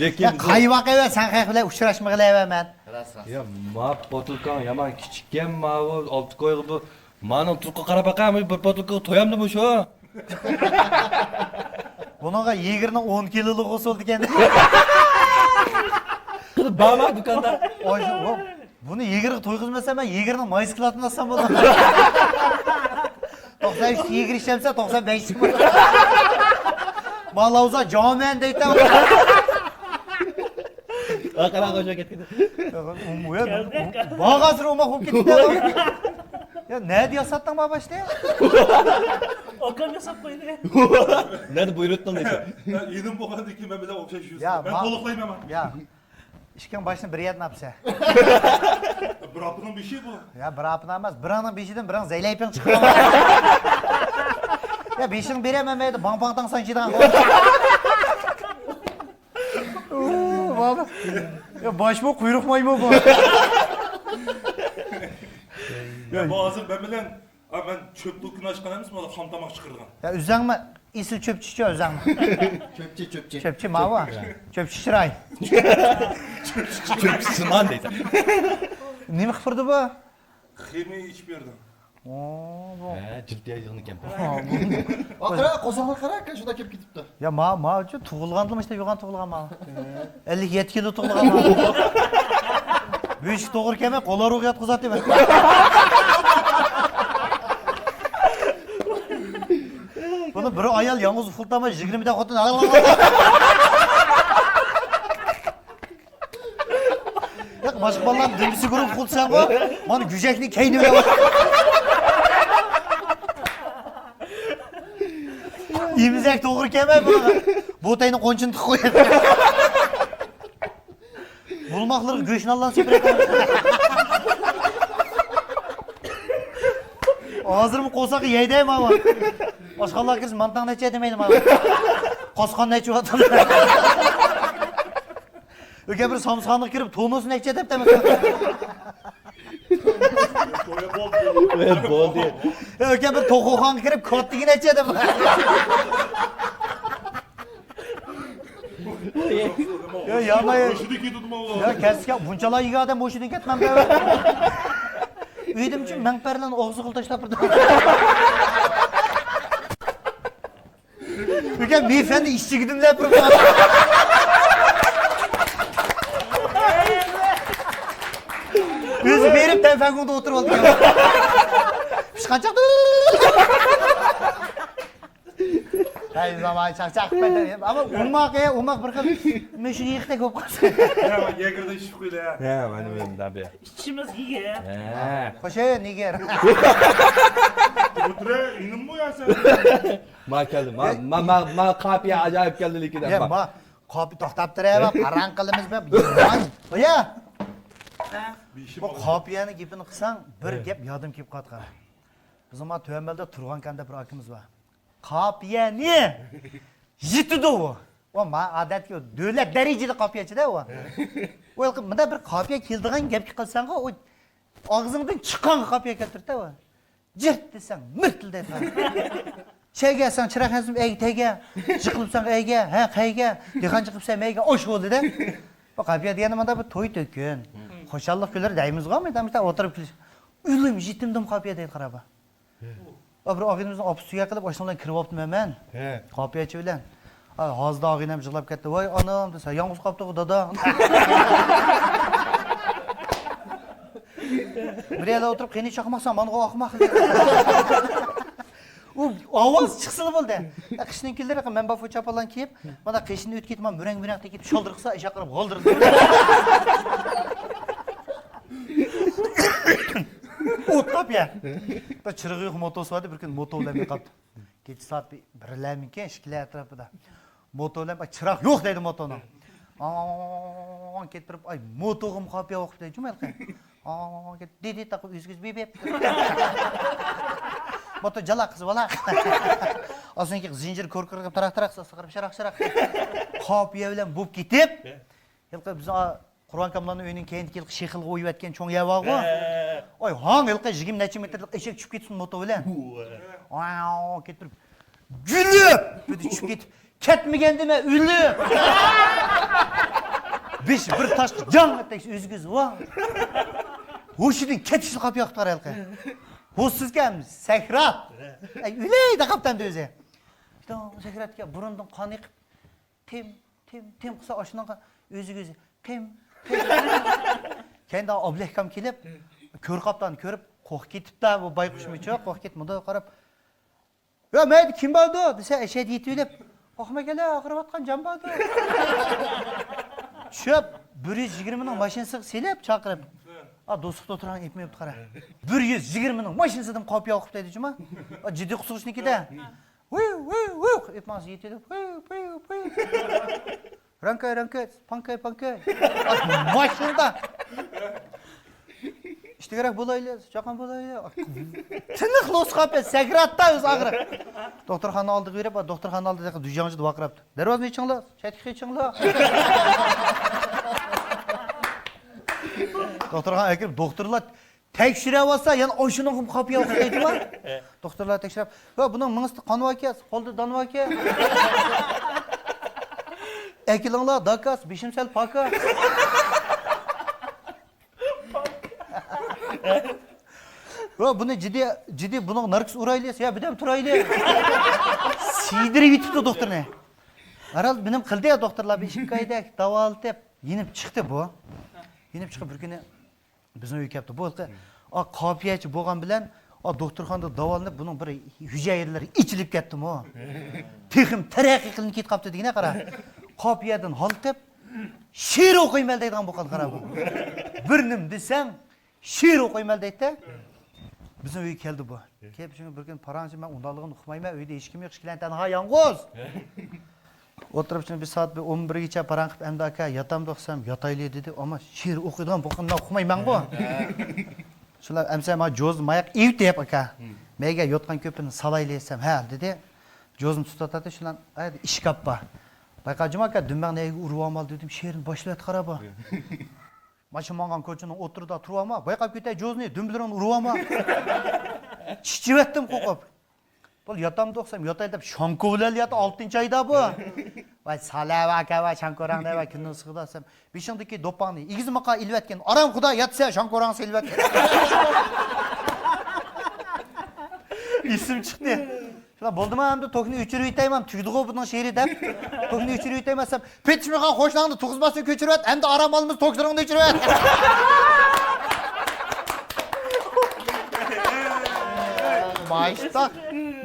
Lekin qayvoq emas, sen qayq bilan uchrashmag'layman. Ya, ma botilkan yaman kichikkan ma 6 ko'yib bu. Mening turqi qarab baqam bir botilka to'yamdimi shu? Bunaqa yegirni 10 kiloluk qo'sildi ekan. Qilib bama do'konda. Buni yegirni to'yg'izmasam, men yegirni mayis qilatini olsam bo'ladi. 93 yegir ishlamsa 95 bo'ladi. Malauza jomen deydi. Aqara qo'sha ketdi. Bag'azir o'ma qo'yib ketdi. Ya ne diyorsattın baba işte ya? Okan yasap koydu. Nerede buyurttun deyse. Ben yedim bu kadar ki ben bir de okşaşıyorsun. Ya, Ben koluklayayım hemen. Ya. İşken başını bir yer ne yapsa? Bırakın bir şey bu. Ya bırakın olmaz. Biranın beşiden biran zeyleypen çıkıyor. Ya beşini verememeydi. Bang sancıdan. Baba. Ya baş mı kuyruk mu bu? Ya bazı ben bilen abi ben çöp dökünü açkan emis mi? Ham tamak çıkırgan. Ya üzden mi? İsil çöpçü üzden mi? Çöpçü. Çöpçü mava. Çöpçü şiray. Çöpçüsüman deyse. Ne mi kıpırdı bu? Kıymayı hiçbir yerden. Oo, Ciddiye yığını kem. Akara qo'zg'alib qara, shunda kelib ketibdi. Ya ma uchun tug'ilgandim işte yo'g'on tug'ilgan ma. 57 kilo tug'ilgan ma. Besh to'g'ri kelmay qo'llar urib yotqizadi men. Buni bir ayol yolg'iz ufultama 20 ta xotin. Yo'q, boshqa bolalar dimsi guruh qilsam bu, mana güjakni kayni bilan. Yemizak to'g'ri kelmay buni. Bo'tayni qo'nchini tiqib qo'yadi. Bulmaqlar go'shni Alloh sepiradi. Hozirmi qo'saqi yeydaymi ama. Boshqalar kirsa mantaq necha demaydi mana. Qosqon necha o'tadi. Öke bir samsaqni kirib to'nosini necha deb demak. Bo'ldi. Öke bir to'qoqon kirib kottigini necha deb. Ya yana ya. Hoşunu ki tutma oğlum. Ya kesken bunchalar yiga adam boşuna ketmem be. Uydim için menperlen og'zi qiltashlab turdim. Öke beyefendi işçi gidim deb turdim. O'zi berib telefonda o'tirib oldi. Biz qancha Hay zaman çak ben ama umak bir kız meşhur yıkta köp kalsın. Ya bak yegirde iş kuyla ya. He, benim elim tabii. İçimiz iyi ya. He. Hoşa niger. Otura inin mi ya sen? Ma keldi. Ma kapiye acayip geldi likiden. Ya ma kapı to'xtab turayapman, parang qilamiz be. Oya. Bir işim Bu var. kapiyani gapini qilsang, bir gap yodim kelib qoldi qara. Bizim ma to'yambalda turgan kanda bir akimiz var. Kapiyani yitdi u. O ma odatga davlat darajada kapiyachida u. O bunda bir kapiya keldigan gap qilsang, o og'zingdan chiqqan kapiya keltirdi u. Jirt desang, mirtildaydi. Çeyge sen çırak hazım ey tege, çıkılıpsan eyge, he kayge, dikan çıkıpsan eyge, oş oldu da. Bak abi diyenim anda bu toy dökün. Hoşallık güler dayımız var mıydı? Ama oturup gülüş. Ülüm jittimdim kapıya değil karaba. Abi ağabeyimizin apsuya kalıp başımdan kırıp optum hemen. Kapıya çevilen. Hazda ağabeyim jığlap gitti. Vay anam dese yalnız kaptı o dada. Bir yerde oturup keni çakmaksan bana o akmak. O ovoz chiqsin bo'ldi. Qishning kunlari men bu chapalan kiyib, mana qishni o'tib ketman, murang-murang tekib sholdirsa, isha qilib g'oldirdi. O't qapya. Bir chirig'i yo'q motosi bor, bir kun moto bilan qoldi. Kecha soat 1:00 ishkilar atrofida. Moto bilan chiroq yo'q deydi motoni. Ketib turib, ay motog'im qopya o'qib deydi, jumal qilib. Dedi taqib o'zgiz bebep. Moto jala qız bala. Asınki zincir korkirib taraq-taraq sig'irib sharaq-sharaq. Qopiya bilan bo'p ketib, yilqi biz Qur'on kamlarning uyining keyingi yilqi shexilga o'yib atgan cho'ng yavog'i. Oy, hang yilqi 20 necha metrlik eshak tushib ketsin moto bilan. Vau, ketib gülüp, böyle tushib ketib, ketmagan dema, o'lib. Besh bir tash jang ataysiz o'zgingiz, va. Ho'shidan ketishni qolib yoqdi yilqi. Ho'sizgan sakrat. Ay, o'laydi qaptan o'zi. İşte sakratga burundan qon yiqib, tim qilsa oshidan o'zi tim. Kendi oblehkam kelib, ko'r qapdan ko'rib, qo'rqib ketibdi, bu bayqushmicha, qo'rqib ketib, bunday qarab. "Ya, mayli kim bo'ldi?" desa, "Eshak yetib, qo'rqmagala, og'riyotgan jon bo'ldi." Tushib, 120 ming mashinasiga selib chaqirib, do'stlikda o'tirgan etmayapti qara. 120 ming mashinasidan qolib yoqib dedi juma. Jiddiy qusurishnikida. Vuy, etmas yetdi. Vuy. Ranka, pankay. Mashinada. İşte kerak bo'layli, chaqan bo'layli. Tiniq losqapı, sakratda o'z og'rib. Doktorxona oldiga berib, doktorxona oldida dujanjida vaqirabdi. Darvozni ichinglar, chatga ichinglar. Doktorxonaga kirib, doktorlar tekshirib olsa, yana o'shini qolib yo'q deydimi? Doktorlar tekshirib, "Va, buning ming'isi qonib ekan, qo'lda donib ekan." Ekilinglar, dakas, beshimsal paka. Va buni jiddiy buni narkis uraylik, ya birdan turaylik. Siydirib yetibdi doktorni. Aral benim qildi ya doktorlar beshikayda davolat deb yenib chiqdi bu. Yenib chiqib bir kuni bizni uyga kelibdi. Bu qopiyachi bo'lgan bilan doktorxonada davolanib buning bir hujayralari ichilib ketdimi? Texim taraqqiy qilinib ketib qolibdi degina qara. Qopiyadan holtib she'r o'qiyman deydigan bo'lgan qara bu. Bir nim desang she'r o'qiyman deydi. Bizim uyga keldi bu. Kelib shunga bir kun paranchi men undaligini uqmayman, uyda hech kim yo'q, ishkilan tanha yolg'iz. O'tirib shuni bir soat 11 gacha parang qilib, "Endi aka, yotam do'qsam, yotaylik" dedi. Ammo she'r o'qiydigan bo'lgandan uqmayman bu. Shular amsa men jo'z mayoq evt deb aka. Menga yotgan ko'pini salaylik desam, "Ha" dedi. Jo'zim tutatadi, shular aydi ishkap bor. Bayqajim aka, dumban nega urib olmal dedim, she'rni boshlayat qarab. Maşın mangan koçunun oturda turama, bayqab ketay jo'zni, dumbilarini urama. Chichivetdim qo'qib. Bu yotam do'qsam, yotay deb shonko bilan yotdi 6-oyda bu. Voy salava aka va shonkorangda va kunni sig'dasam, beshingdagi do'ponni igizmaqa ilvatgan, aram xudo yotsa shonkorang silvatgan. İsim chiqdi. Şuna bo'ldimi hamda tokni o'chirib yetayman, tugdi-ku buning she'ri deb. Tokni o'chirib yetamasam, petishmagan qo'shlarni tug'izmasdan ko'chirib, endi aram olmiz tokchiringni o'chirib.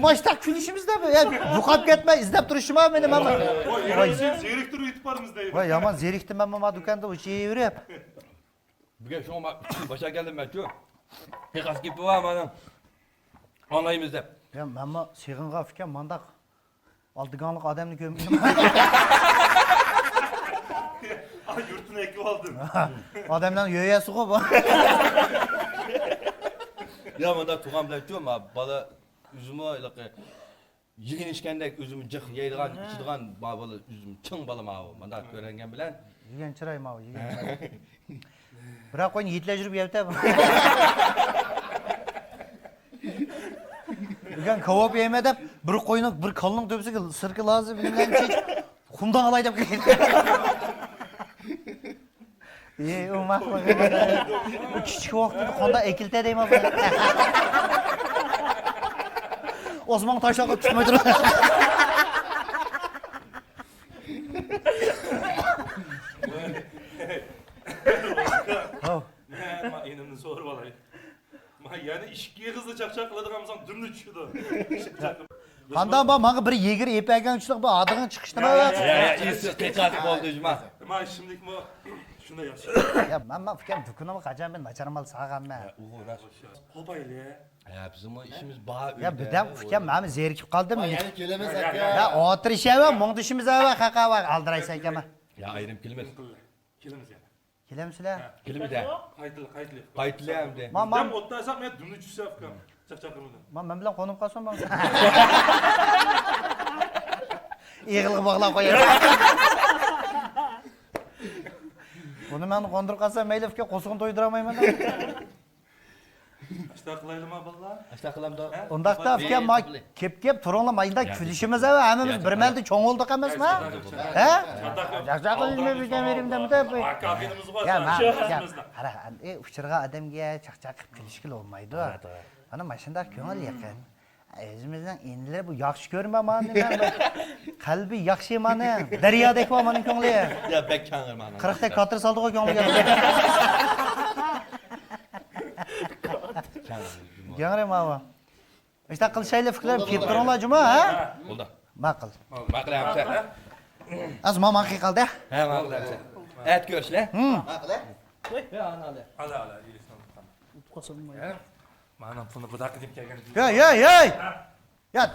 Maçta külüşümüzde mi? Ya yuqab ketmay, izlab turishim ham meni mana. Voy, sen zeriktirib yetib bormiz deydi. Voy, yomon zerikdim men mana do'konda o'chirib. Bugun shoma boshqa keldim men-ku. Hiqas gap bor mana. Onlaymiz deb. Ya menma sig'inga fikam mandaq oldiganlik odamni ko'mdim. Yurtini ekib oldim. Odamlarning yo'yasi-ku bu. Ya manda tug'amlar-ku, bola üzümü yigin ishgandek üzümü jiq yeydigan, ichadigan bola üzüm ching bola ma'u. Manda ko'rangan bilan Yegan chiroy ma'u, yegan. Biroq qo'yni yetlashirib yeyapti bu. Bugun kavob yeyma deb bir qo'yni bir kalning to'pisiga sirki lozim bilgan chech xumdan olay deb keldi. U maqbul. Kichik vaqtida qonda ekilta deyman bu. Osmon tashlab tushmay turadi. Ma enimni so'rib olay. Ma yani ishga qizli chaqchaq qiladiganmisan dumni tushdi. Qandan bu menga bir yegir epagan uchliq bu adig'ini chiqishdimi? qiqat bo'ldi juma. Ma ishimlik mo shunda yaxshi. Ya men fikrim dukunimni qachon men nacharmal sog'amman. Qo'payli. Ya bizim işimiz bor. Ya birdan fikrim men zerikib qoldim. Yani kelemez aka. Ya o'tirishaman, mungdishimiz va haqava aldiraysan ekanman. Ya ayrim kelmez. Kelamiz yana. Kelamsizlar? Kelmedi. Qaytli. Qaytlayam de. Men Dem o'tdan saq men dumni tushsam. Çak-çakırmadan. Ben bilen konum kalsam ben. İğilgi bağlap koyayım. Bunu ben kondur kalsam Meylif'e kosuğunu doyduramayım ben. İşte kılaylı mı balla? Ashta qilam da. Ondaqda afka ma kep turongla mayda külüşimiz va hammamiz bir melda cho'ng olduk emasmi? He? Jaqjaqni nima bilgan berimda mutab. Akafinimiz var. Ya ma, Ya. qara, uchirga odamga chaqchaq qilib kulishga olmaydi. Ana mashunda ko'ngil yaqin. O'zimizdan endi bu yaxshi ko'rmaman nima. Qalbi yaxshi mani, daryodek va mani ko'ngli. Ya bek kangir mana. 40 ta katır saldı o ko'ngliga. Gangre mava. İşte qilishayli fikrlar kelib turinglar juma, ha? Bo'ldi. Ma'qul. Maqlayapti. Az mama qildi. Ha, maqlayapti. Ayt ko'rishlar. Maqla. Ya anali. Ala, iyileştim. Qo'shilmaydi. Mana pulni bu dakika deb kelgan. Yo, yo, yo. Yat.